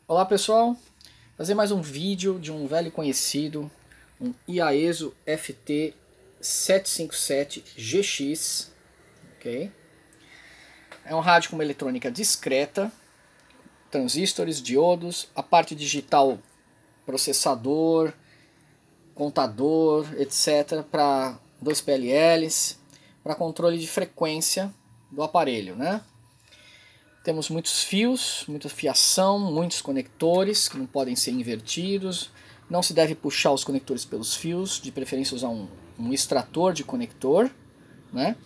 Olá pessoal, fazer mais um vídeo de um velho conhecido, um Iaeso FT757GX, ok? É um rádio com uma eletrônica discreta, transistores, diodos, a parte digital, processador, contador, etc, para 2 PLLs, para controle de frequência do aparelho, né? Temos muitos fios, muita fiação, muitos conectores que não podem ser invertidos. Não se deve puxar os conectores pelos fios, de preferência usar um extrator de conector, né?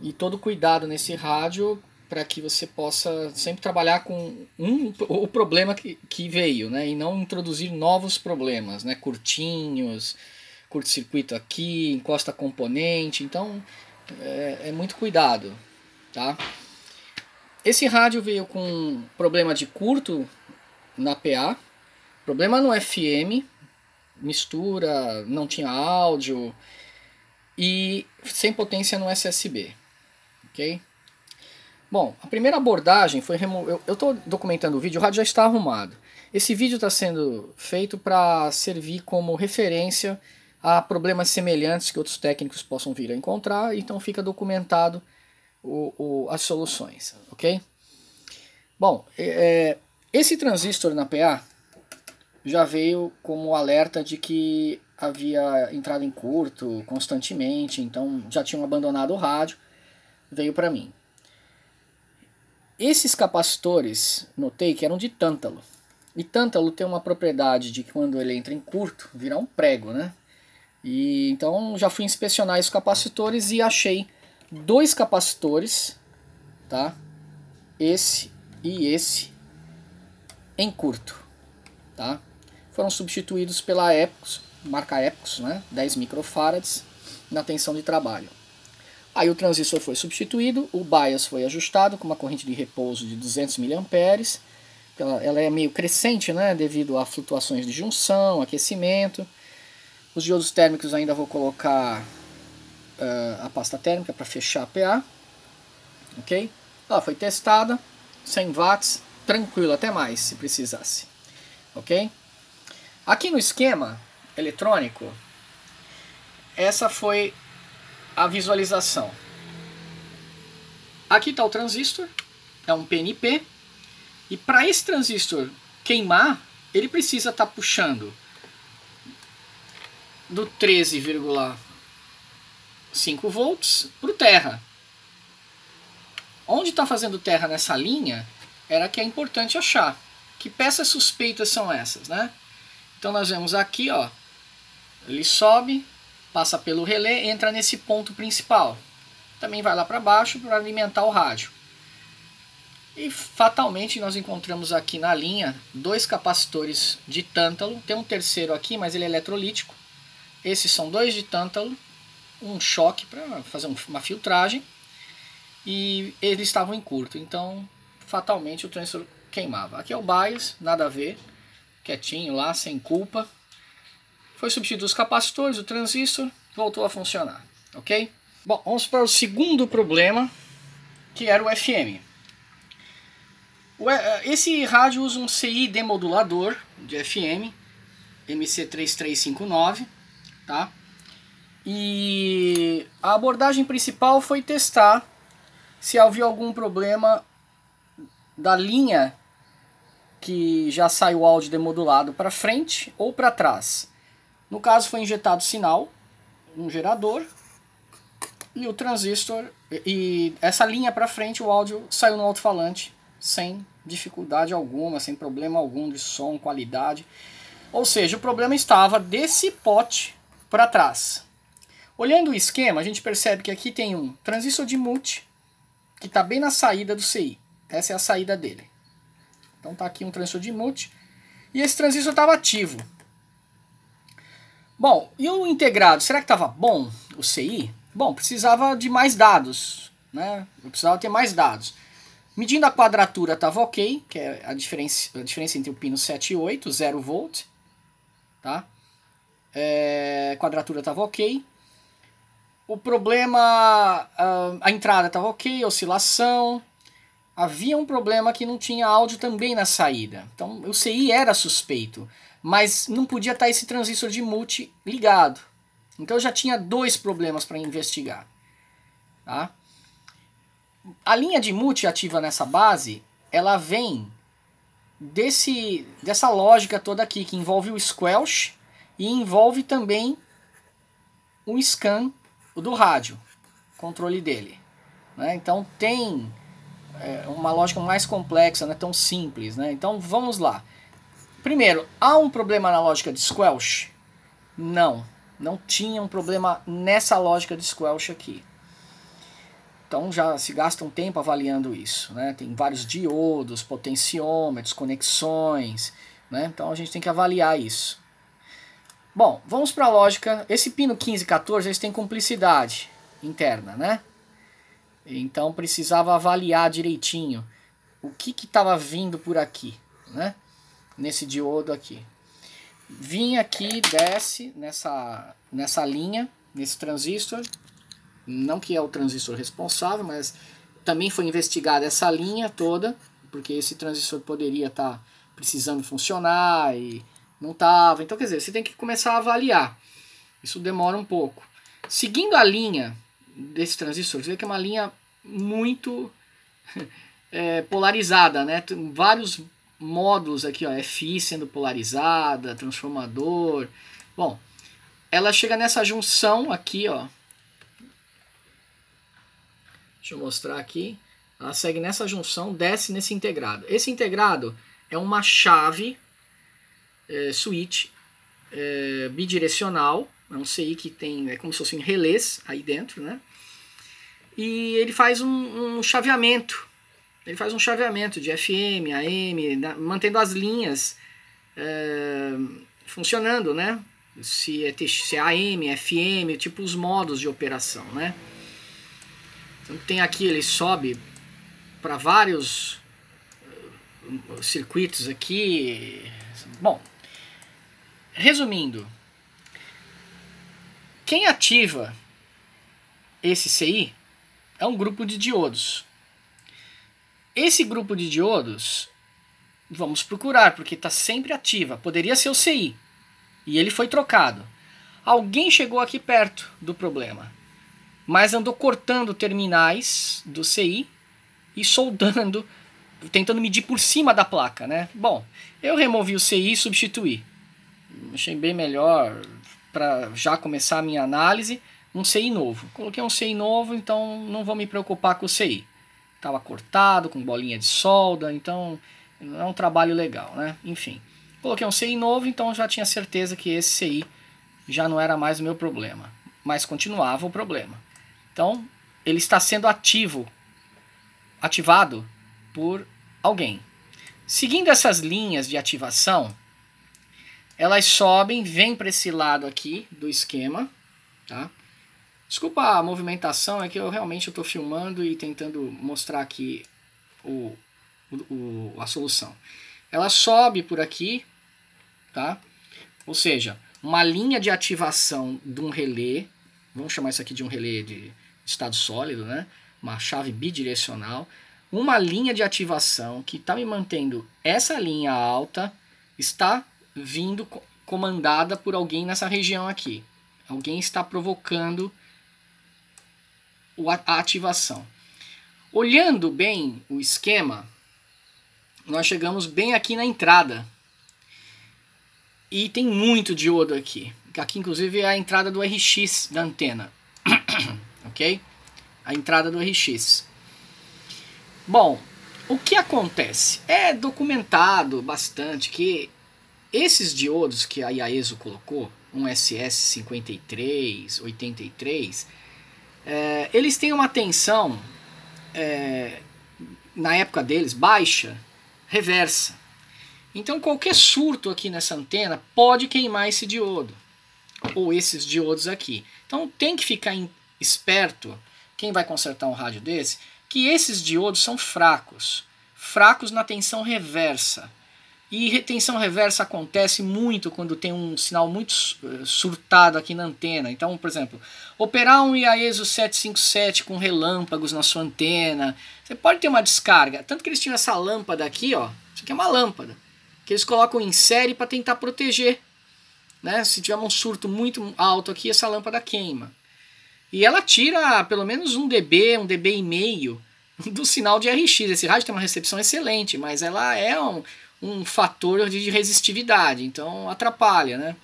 E todo cuidado nesse rádio para que você possa sempre trabalhar com o problema que veio, né? E não introduzir novos problemas, né? Curtinhos, curto-circuito aqui, encosta componente. Então é muito cuidado, tá? Esse rádio veio com problema de curto na PA, problema no FM, mistura, não tinha áudio e sem potência no SSB, ok? Bom, a primeira abordagem foi eu estou documentando o vídeo, o rádio já está arrumado. Esse vídeo está sendo feito para servir como referência a problemas semelhantes que outros técnicos possam vir a encontrar, então fica documentado as soluções, ok? Bom, esse transistor na PA já veio como alerta de que havia entrado em curto constantemente, então já tinham abandonado o rádio, veio para mim. Esses capacitores, notei que eram de tântalo, e tântalo tem uma propriedade de que quando ele entra em curto, vira um prego, né? E então já fui inspecionar esses capacitores e achei 2 capacitores, tá? Esse e esse em curto, tá? Foram substituídos pela Epos, marca Epos, né? 10 microfarads na tensão de trabalho. Aí o transistor foi substituído, o bias foi ajustado com uma corrente de repouso de 200 mA. Ela é meio crescente, né? Devido a flutuações de junção, aquecimento. Os diodos térmicos ainda vou colocar a pasta térmica para fechar a PA, ok? Ela foi testada, 100 watts, tranquilo, até mais se precisasse, ok? Aqui no esquema eletrônico, essa foi a visualização. Aqui está o transistor, é um PNP, e para esse transistor queimar, ele precisa estar puxando do 13,5 volts para o terra. Onde está fazendo terra nessa linha era que é importante achar. Que peças suspeitas são essas, né? Então nós vemos aqui, ó, ele sobe, passa pelo relé, entra nesse ponto principal. Também vai lá para baixo para alimentar o rádio. E fatalmente nós encontramos aqui na linha 2 capacitores de tântalo. Tem um terceiro aqui, mas ele é eletrolítico. Esses são 2 de tântalo, um choque para fazer uma filtragem. E eles estavam em curto, então fatalmente o transistor queimava. Aqui é o bias, nada a ver, quietinho lá, sem culpa. Foi substituído os capacitores, o transistor voltou a funcionar, ok? Bom, vamos para o segundo problema, que era o FM. Esse rádio usa um CI demodulador de FM, MC3359, tá? E a abordagem principal foi testar se havia algum problema da linha que já sai o áudio demodulado para frente ou para trás. No caso foi injetado sinal, um gerador, e o transistor, e essa linha para frente o áudio saiu no alto-falante sem dificuldade alguma, sem problema algum de som, qualidade. Ou seja, o problema estava desse pote para trás. Olhando o esquema, a gente percebe que aqui tem um transistor de mute, que está bem na saída do CI. Essa é a saída dele. Então está aqui um transistor de mute. E esse transistor estava ativo. Bom, e o integrado? Será que estava bom o CI? Bom, precisava de mais dados, né? Eu precisava ter mais dados. Medindo a quadratura estava ok, que é a diferença entre o pino 7 e 8, 0 volt. Tá? Quadratura estava ok. O problema, a entrada estava ok, oscilação. havia um problema que não tinha áudio também na saída. Então o CI era suspeito, mas não podia estar esse transistor de mute ligado. Então eu já tinha dois problemas para investigar. Tá? A linha de mute ativa nessa base, ela vem dessa lógica toda aqui, que envolve o squelch e envolve também o scan do rádio, controle dele. Né? Então tem uma lógica mais complexa, não é tão simples. Né? Então vamos lá. Primeiro, há um problema na lógica de squelch? Não tinha um problema nessa lógica de squelch aqui. Então já se gasta um tempo avaliando isso. Né? Tem vários diodos, potenciômetros, conexões. Né? Então a gente tem que avaliar isso. Bom, vamos para a lógica. Esse pino 15 e 14 eles têm cumplicidade interna. Né? Então precisava avaliar direitinho o que estava vindo por aqui. Né? Nesse diodo aqui. Vinha aqui, desce nessa linha, nesse transistor. Não que é o transistor responsável, mas também foi investigada essa linha toda, porque esse transistor poderia estar precisando funcionar e não estava. Então, quer dizer, você tem que começar a avaliar. Isso demora um pouco. Seguindo a linha desse transistor, você vê que é uma linha muito polarizada, né? Tem vários módulos aqui, ó, FI sendo polarizada, transformador. Bom, ela chega nessa junção aqui, ó. Deixa eu mostrar aqui. Ela segue nessa junção, desce nesse integrado. Esse integrado é uma chave switch bidirecional. É um CI que tem, é como se fosse um relés aí dentro, né? E ele faz um chaveamento. Ele faz um chaveamento de FM, AM, mantendo as linhas funcionando, né? Se é AM, FM, tipo os modos de operação, né? Então tem aqui, ele sobe para vários circuitos aqui. Bom, resumindo, quem ativa esse CI é um grupo de diodos. Esse grupo de diodos, vamos procurar, porque está sempre ativa. Poderia ser o CI, e ele foi trocado. Alguém chegou aqui perto do problema, mas andou cortando terminais do CI e soldando, tentando medir por cima da placa, né? Bom, eu removi o CI e substituí. Achei bem melhor para já começar a minha análise, um CI novo. Coloquei um CI novo, então não vou me preocupar com o CI. Estava cortado, com bolinha de solda, então não é um trabalho legal, né? Enfim, coloquei um CI novo, então já tinha certeza que esse CI já não era mais o meu problema, mas continuava o problema. Então, ele está sendo ativado por alguém. Seguindo essas linhas de ativação, elas sobem, vêm para esse lado aqui do esquema. Tá? Desculpa a movimentação, é que eu realmente estou filmando e tentando mostrar aqui a solução. Ela sobe por aqui, tá? Ou seja, uma linha de ativação de um relé, vamos chamar isso aqui de um relé de estado sólido, né? Uma chave bidirecional, uma linha de ativação que está me mantendo essa linha alta, está vindo comandada por alguém nessa região aqui. Alguém está provocando a ativação. Olhando bem o esquema, nós chegamos bem aqui na entrada. E tem muito diodo aqui. Aqui, inclusive, é a entrada do RX da antena. Ok? A entrada do RX. Bom, o que acontece? É documentado bastante que esses diodos que a IAESO colocou, um SS53, 83, eles têm uma tensão, na época deles, baixa, reversa. Então qualquer surto aqui nessa antena pode queimar esse diodo, ou esses diodos aqui. Então tem que ficar esperto, quem vai consertar um rádio desse, que esses diodos são fracos na tensão reversa. E retenção reversa acontece muito quando tem um sinal muito surtado aqui na antena. Então, por exemplo, operar um IAESO 757 com relâmpagos na sua antena, você pode ter uma descarga. Tanto que eles tinham essa lâmpada aqui, ó. Isso aqui é uma lâmpada que eles colocam em série para tentar proteger, né? Se tiver um surto muito alto aqui, essa lâmpada queima. E ela tira pelo menos 1 dB, 1 dB e meio do sinal de RX. Esse rádio tem uma recepção excelente, mas ela é um fator de resistividade, então atrapalha, né?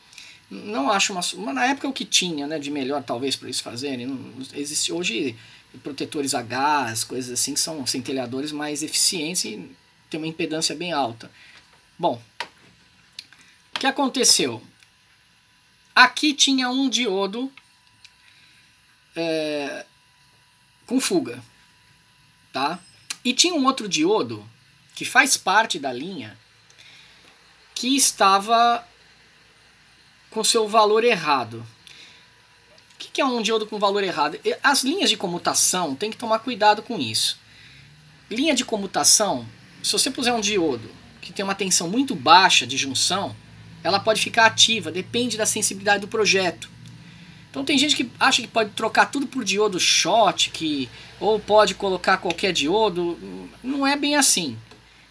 Não acho uma na época o que tinha, né, de melhor talvez para eles fazerem. Não existe hoje protetores a gás, coisas assim que são centelhadores mais eficientes e tem uma impedância bem alta. Bom, o que aconteceu? Aqui tinha um diodo com fuga, tá? E tinha um outro diodo que faz parte da linha que estava com seu valor errado. O que é um diodo com valor errado? As linhas de comutação tem que tomar cuidado com isso. Linha de comutação, se você puser um diodo que tem uma tensão muito baixa de junção, ela pode ficar ativa, depende da sensibilidade do projeto. Então tem gente que acha que pode trocar tudo por diodo Schottky, ou pode colocar qualquer diodo. Não é bem assim.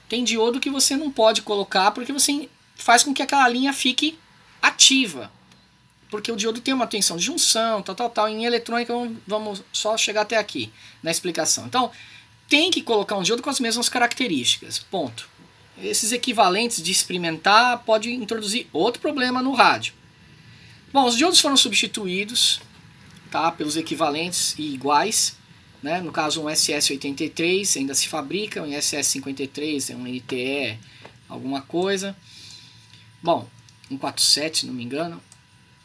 Tem diodo que você não pode colocar porque você faz com que aquela linha fique ativa. Porque o diodo tem uma tensão de junção, tal. Em eletrônica vamos só chegar até aqui na explicação. Então tem que colocar um diodo com as mesmas características. Ponto. Esses equivalentes de experimentar pode introduzir outro problema no rádio. Bom, os diodos foram substituídos, tá, pelos equivalentes e iguais, né? No caso um SS83 ainda se fabrica, um SS53 é um NTE alguma coisa. Bom, 147 se não me engano.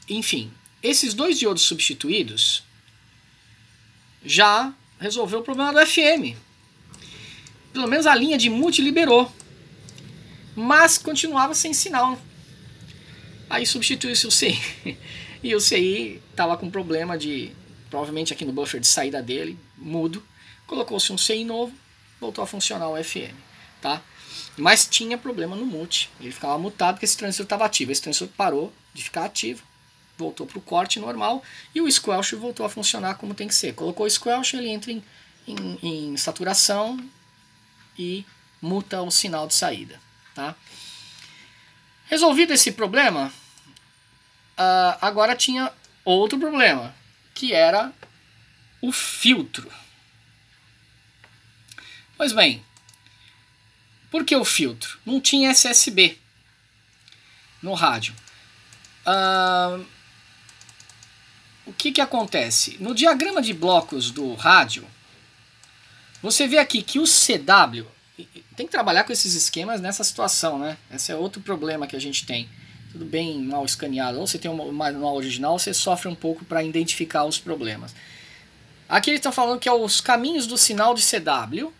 Enfim, esses dois diodos substituídos já resolveu o problema do FM. Pelo menos a linha de multi liberou, mas continuava sem sinal. Aí substituiu-se o CI. E o CI estava com problema de, provavelmente aqui no buffer de saída dele, mudo. Colocou-se um CI novo, voltou a funcionar o FM. Tá? Mas tinha problema no mute. Ele ficava mutado porque esse transistor estava ativo. Esse transistor parou de ficar ativo, voltou para o corte normal e o squelch voltou a funcionar como tem que ser. Colocou o squelch, ele entra em saturação e muta o sinal de saída. Tá? Resolvido esse problema, agora tinha outro problema, que era o filtro. Pois bem, por que o filtro? Não tinha SSB no rádio. O que acontece? No diagrama de blocos do rádio, você vê aqui que o CW... Tem que trabalhar com esses esquemas nessa situação, né? Esse é outro problema que a gente tem. Tudo bem mal escaneado. Ou você tem um manual original, você sofre um pouco para identificar os problemas. Aqui eles estão falando que é os caminhos do sinal de CW.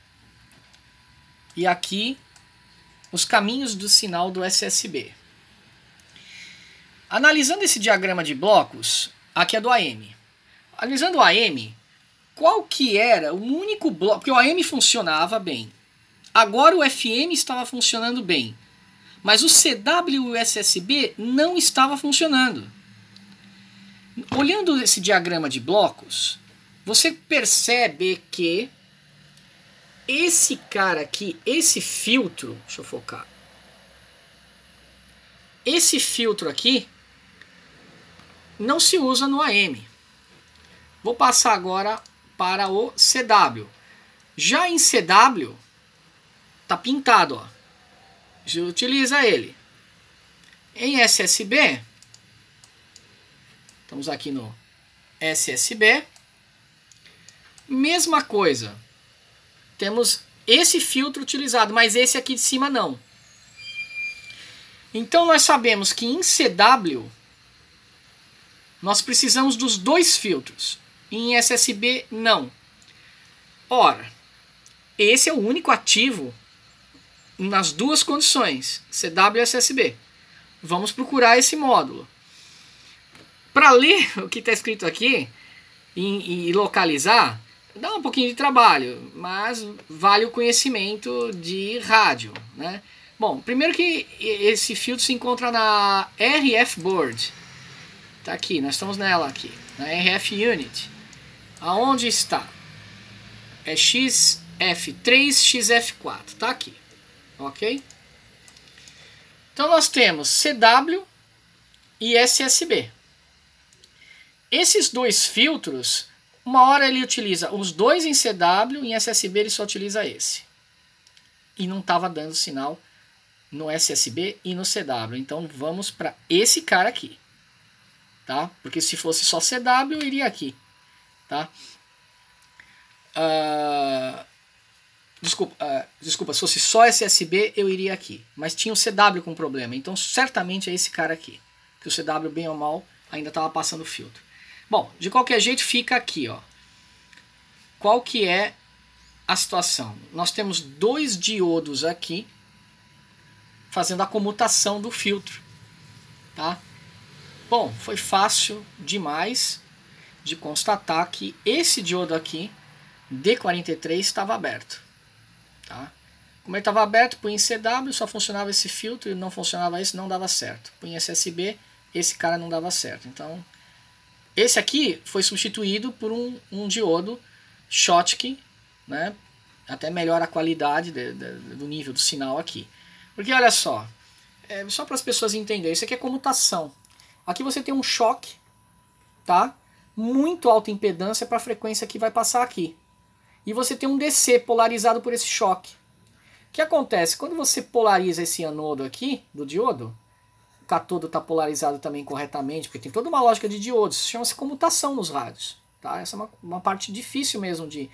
E aqui, os caminhos do sinal do SSB. Analisando esse diagrama de blocos, aqui é do AM. Analisando o AM, qual que era o único bloco... Porque o AM funcionava bem. Agora o FM estava funcionando bem, mas o CW e o SSB não estava funcionando. Olhando esse diagrama de blocos, você percebe que esse cara aqui, esse filtro, deixa eu focar, esse filtro aqui não se usa no AM. Vou passar agora para o CW. Já em CW... tá pintado, ó. Você utiliza ele. Em SSB, estamos aqui no SSB, mesma coisa. Temos esse filtro utilizado, mas esse aqui de cima não. Então nós sabemos que em CW nós precisamos dos dois filtros. Em SSB não. Ora, esse é o único ativo nas duas condições, CW e SSB. Vamos procurar esse módulo. Para ler o que está escrito aqui e localizar, dá um pouquinho de trabalho, mas vale o conhecimento de rádio, né? Bom, primeiro que esse filtro se encontra na RF Board. Tá aqui, nós estamos nela aqui, na RF Unit. Aonde está? É XF3, XF4, tá aqui, ok? Então nós temos CW e SSB. Esses dois filtros, uma hora ele utiliza os dois em CW e em SSB ele só utiliza esse. E não estava dando sinal no SSB e no CW. Então vamos para esse cara aqui, tá? Porque se fosse só CW, eu iria aqui, tá? Desculpa, se fosse só SSB, eu iria aqui. Mas tinha o CW com problema, então certamente é esse cara aqui. Que o CW, bem ou mal, ainda estava passando filtro. Bom, de qualquer jeito fica aqui, ó. Qual que é a situação? Nós temos dois diodos aqui fazendo a comutação do filtro, tá? Bom, foi fácil demais de constatar que esse diodo aqui, D43, estava aberto, tá? Como ele estava aberto, põe em CW, só funcionava esse filtro, e não funcionava esse, não dava certo. Põe em SSB, esse cara não dava certo. Então, esse aqui foi substituído por um diodo Schottky, né? Até melhora a qualidade do nível do sinal aqui. Porque olha só, só para as pessoas entenderem, isso aqui é comutação. Aqui você tem um choque, tá? Muito alta impedância para a frequência que vai passar aqui. E você tem um DC polarizado por esse choque. O que acontece? Quando você polariza esse anodo aqui, do diodo, o catodo está polarizado também corretamente, porque tem toda uma lógica de diodos, isso chama-se comutação nos rádios. Tá? Essa é uma parte difícil mesmo de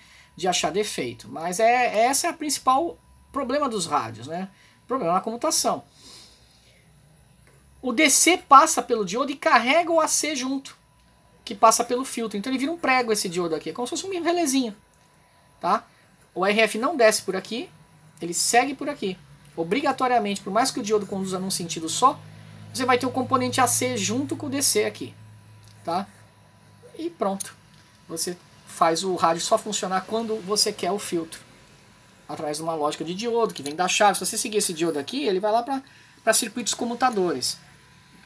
achar defeito, mas essa é a principal problema dos rádios, né? O problema é a comutação. O DC passa pelo diodo e carrega o AC junto, que passa pelo filtro. Então ele vira um prego esse diodo aqui, é como se fosse um relezinho. Tá? O RF não desce por aqui, ele segue por aqui. Obrigatoriamente, por mais que o diodo conduza num sentido só, você vai ter o componente AC junto com o DC aqui. Tá? E pronto. Você faz o rádio só funcionar quando você quer o filtro. Através de uma lógica de diodo, que vem da chave. Se você seguir esse diodo aqui, ele vai lá para circuitos comutadores.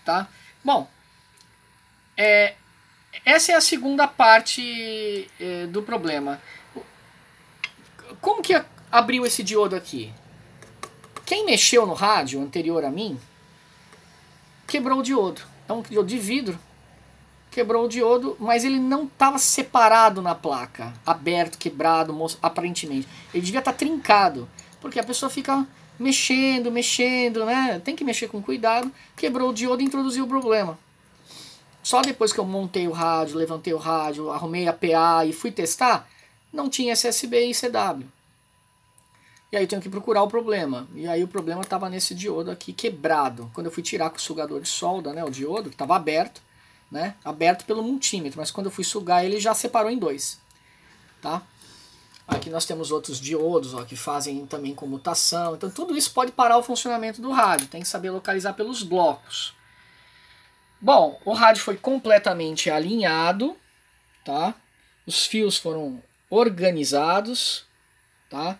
Tá? Bom, essa é a segunda parte do problema. Como que abriu esse diodo aqui? Quem mexeu no rádio anterior a mim, quebrou o diodo. É um diodo de vidro. Quebrou o diodo, mas ele não estava separado na placa, aberto, quebrado, aparentemente. Ele devia estar trincado, porque a pessoa fica mexendo, né? Tem que mexer com cuidado. Quebrou o diodo e introduziu o problema. Só depois que eu montei o rádio, levantei o rádio, arrumei a PA e fui testar, não tinha SSB e CW. E aí eu tenho que procurar o problema. E aí o problema estava nesse diodo aqui quebrado. Quando eu fui tirar com o sugador de solda, né, o diodo, que estava aberto, né, aberto pelo multímetro, mas quando eu fui sugar ele já separou em dois. Tá? Aqui nós temos outros diodos, ó, que fazem também comutação. Então tudo isso pode parar o funcionamento do rádio. Tem que saber localizar pelos blocos. Bom, o rádio foi completamente alinhado, tá? Os fios foram organizados, tá?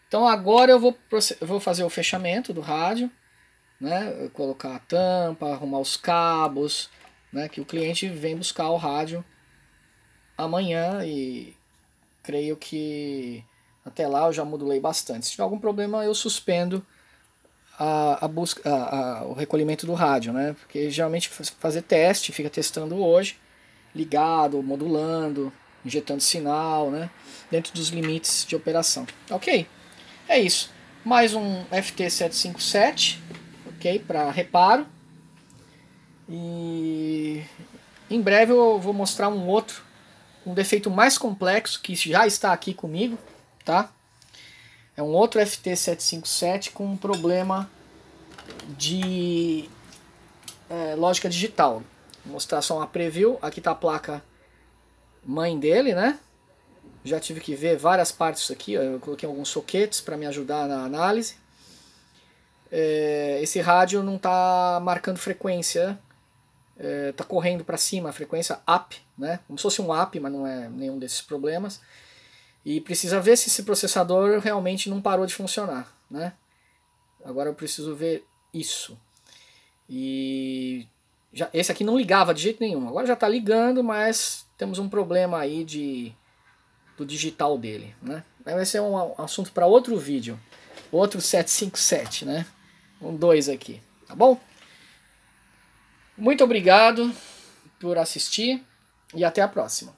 Então agora eu vou fazer o fechamento do rádio, né? Colocar a tampa, arrumar os cabos, né? Que o cliente vem buscar o rádio amanhã e creio que até lá eu já modulei bastante. Se tiver algum problema eu suspendo o recolhimento do rádio, né? Porque geralmente fazer teste, fica testando hoje, ligado, modulando, injetando sinal, né? Dentro dos limites de operação. Ok, é isso. Mais um FT757, ok, para reparo. E em breve eu vou mostrar um defeito mais complexo que já está aqui comigo, tá? É um outro FT757 com um problema de lógica digital. Vou mostrar só uma preview. Aqui está a placa mãe dele, né? Já tive que ver várias partes aqui. Ó. Eu coloquei alguns soquetes para me ajudar na análise. Esse rádio não está marcando frequência. Está correndo para cima a frequência up, né? Como se fosse um up, mas não é nenhum desses problemas. E precisa ver se esse processador realmente não parou de funcionar, né? Agora eu preciso ver isso. E esse aqui não ligava de jeito nenhum. Agora já está ligando, mas temos um problema aí do digital dele, né? Vai ser um assunto para outro vídeo. Outro 757, né? 2 aqui, tá bom? Muito obrigado por assistir e até a próxima.